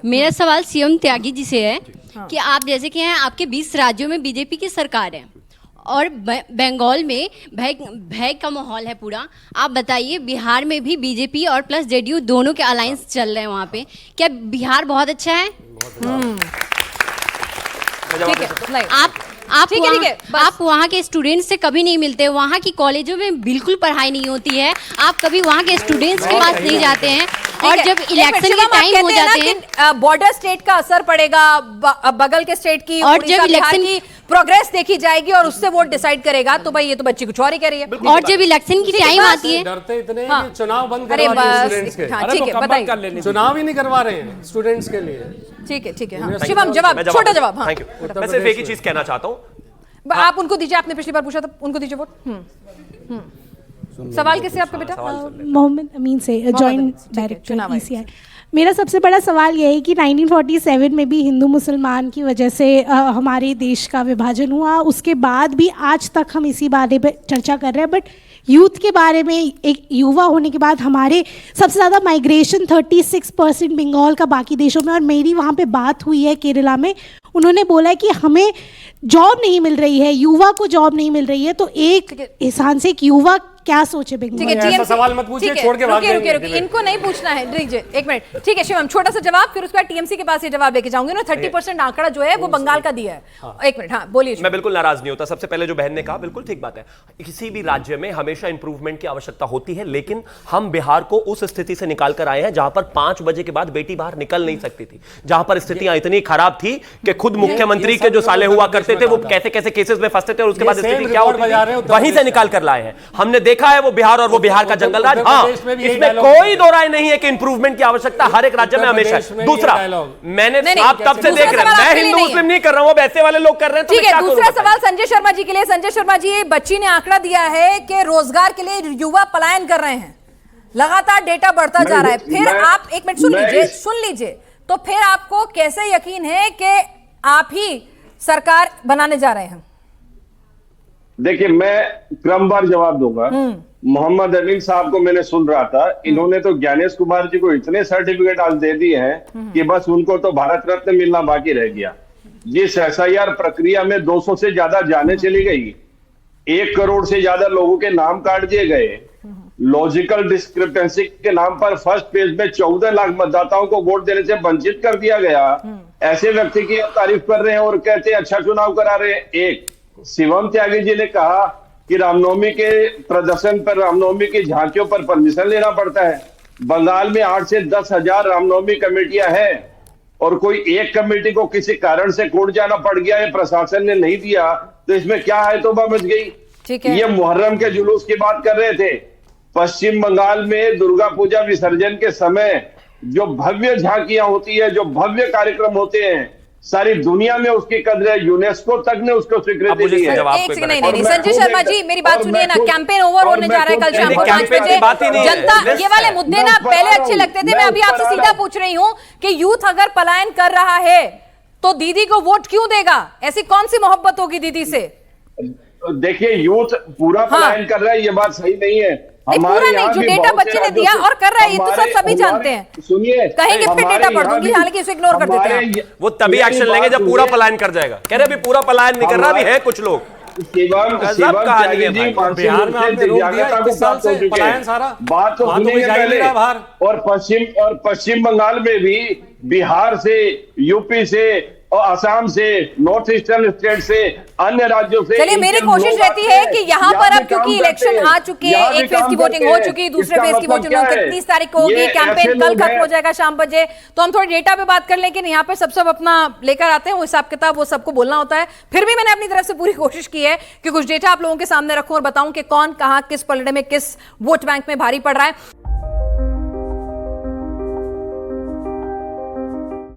मेरा सवाल सीएम त्यागी जी से है कि आप जैसे कि हैं, आपके 20 राज्यों में बीजेपी की सरकार है और बंगाल में भय का माहौल है पूरा। आप बताइए, बिहार में भी बीजेपी और प्लस जेडीयू दोनों के अलायंस चल रहे हैं वहाँ पे, क्या बिहार बहुत अच्छा है? आप वहाँ के स्टूडेंट्स से कभी नहीं मिलते, वहाँ की कॉलेजों में बिल्कुल पढ़ाई नहीं होती है, आप कभी वहाँ के स्टूडेंट्स के पास नहीं जाते हैं। और जब इलेक्शन के टाइम हो जाते हैं, बॉर्डर स्टेट का असर पड़ेगा, बगल के स्टेट की और जब इलेक्शन की प्रोग्रेस देखी जाएगी और उससे वोट डिसाइड करेगा, तो भाई ये तो बच्ची कुछ और ही कह रही है। और जब इलेक्शन की टाइम आती है, डरते इतने हैं कि चुनाव बंद करवा रहे हैं स्टूडेंट्स के। ठीक है, बताइए। चुनाव ही नहीं करवा रहे हैं स्टूडेंट्स के लिए। ठीक है, शिवम जवाब, छोटा जवाब। Thank you. मैं सिर्फ एक ही चीज कहना चाहता हूँ, आप उनको दीजिए, आपने पिछली बार पूछा था, उनको दीजिए वोट। सवाल किससे आपका बेटा? मोहम्मद अमीन से, जॉइंट डायरेक्टर ईसीआई। मेरा सबसे बड़ा सवाल यह है कि 1947 में भी हिंदू मुसलमान की वजह से हमारे देश का विभाजन हुआ, उसके बाद भी आज तक हम इसी बारे में चर्चा कर रहे हैं। बट यूथ के बारे में, एक युवा होने के बाद हमारे सबसे ज़्यादा माइग्रेशन 36% बंगाल का बाकी देशों में, और मेरी वहाँ पे बात हुई है केरला में, उन्होंने बोला है कि हमें जॉब नहीं मिल रही है, युवा को जॉब नहीं मिल रही है। तो एक इंसान से एक युवा क्या सोचे ऐसा सवाल मत पूछिए, छोड़ के भाग जाएंगे। रुकिए, इनको नहीं पूछना है, दीजिए एक मिनट। ठीक है शिवम, छोटा सा जवाब, फिर उसके बाद टीएमसी के पास ये जवाब लेके जाऊंगी ना। 30% आंकड़ा जो है वो बंगाल का दिया है। एक मिनट, हाँ बोलिए। मैं बिल्कुल नाराज नहीं होता। सबसे पहले जो बहन ने कहा बिल्कुल ठीक बात है, किसी भी राज्य में हमेशा इंप्रूवमेंट की आवश्यकता होती है, लेकिन हम बिहार को उस स्थिति से निकाल कर आए हैं जहां पर 5 बजे के बाद बेटी बाहर निकल नहीं सकती थी, जहां पर स्थितियां इतनी खराब थी कि खुद मुख्यमंत्री के जो साले हुआ करते थे वो कैसे कैसे केसेस में फंसते थे और उसके बाद स्थिति क्या होती थी वहीं से निकाल कर लाए हैं। हमने देखा है वो बिहार, और वो बिहार का जंगल राज। हाँ, इसमें कोई दो राय नहीं है कि इंप्रूवमेंट की आवश्यकता हर एक राज्य में हमेशा है। दूसरा, मैंने आप तब से देख रहे हैं, मैं हिंदू मुस्लिम नहीं कर रहा हूं, ऐसे वाले लोग कर रहे हैं। ठीक है, दूसरा सवाल संजय शर्मा जी के लिए। संजय शर्मा जी, बच्ची ने आंकड़ा दिया है कि रोजगार के लिए युवा पलायन कर रहे हैं, लगातार डेटा बढ़ता जा रहा है। फिर आप एक मिनट सुन लीजिए, तो फिर आपको कैसे यकीन है कि आप ही सरकार बनाने जा रहे हैं? देखिए, मैं क्रमवार जवाब दूंगा। मोहम्मद अमीन साहब को मैंने सुन रहा था, इन्होंने तो ज्ञानेश कुमार जी को इतने सर्टिफिकेट आज दे दिए हैं कि बस उनको तो भारत रत्न मिलना बाकी रह गया। जिस एसआईआर प्रक्रिया में 200 से ज्यादा जाने चली गई, 1 करोड़ से ज्यादा लोगों के नाम काट दिए गए, लॉजिकल डिस्क्रिपेंसी के नाम पर फर्स्ट पेज में 14 लाख मतदाताओं को वोट देने से वंचित कर दिया गया। ऐसे व्यक्ति की तारीफ कर रहे हैं और कहते हैं अच्छा चुनाव करा रहे हैं। एक शिवम त्यागी जी ने कहा कि रामनवमी के प्रदर्शन पर, रामनवमी की झांकियों पर परमिशन लेना पड़ता है। बंगाल में 8 से 10 हजार रामनवमी कमेटियां हैं और कोई एक कमेटी को किसी कारण से कोर्ट जाना पड़ गया है, प्रशासन ने नहीं दिया, तो इसमें क्या है? तौबा मच गई। ये मुहर्रम के जुलूस की बात कर रहे थे। पश्चिम बंगाल में दुर्गा पूजा विसर्जन के समय जो भव्य झांकियां होती है, जो भव्य कार्यक्रम होते हैं, सारी दुनिया में उसकी कदर है, यूनेस्को तक ने उसको स्वीकृति दी है। नहीं, संजय शर्मा जी मेरी बात सुनिए ना, कैंपेन ओवर होने जा रहा है कल शाम को 5 बजे। जनता, ये वाले मुद्दे ना पहले अच्छे लगते थे, मैं अभी आपसे सीधा पूछ रही हूँ कि यूथ अगर पलायन कर रहा है तो दीदी को वोट क्यों देगा? ऐसी कौन सी मोहब्बत होगी दीदी से? देखिए, यूथ पूरा पलायन कर रहा है, ये बात सही नहीं है। पूरा नहीं, जो डेटा बच्चे ने दिया और कर रहा है, ये तो सब सभी जानते हैं। सुनिए, कहेंगे फिर डेटा पढ़ दूंगी, हालांकि इसे इग्नोर कर देते हैं। वो तभी एक्शन लेंगे जब पूरा पलायन कर जाएगा। कह रहे अभी पूरा पलायन नहीं कर रहा, अभी है कुछ लोग। बिहार में आपने रोक दिया 21 साल से पलायन सारा, बात तो सुनिए पहले। और पश्चिम बंगाल में भी बिहार से, यूपी से और असम से, नॉर्थ ईस्टर्न स्टेट से, अन्य राज्यों से। चलिए, मेरी कोशिश रहती है कि यहाँ पर अब क्योंकि इलेक्शन आ चुके हैं, एक फेज की वोटिंग हो चुकी है, दूसरे फेज की वोटिंग 29 तारीख को होगी, कैंपेन कल खत्म हो जाएगा शाम बजे, तो हम थोड़ी डेटा पे बात कर लें, लेकिन यहाँ पे सब अपना लेकर आते हैं, वो हिसाब किताब वो सबको बोलना होता है। फिर भी मैंने अपनी तरफ से पूरी कोशिश की है कि कुछ डेटा आप लोगों के सामने रखूं और बताऊं कि कौन कहाँ किस पलड़े में किस वोट बैंक में भारी पड़ रहा है।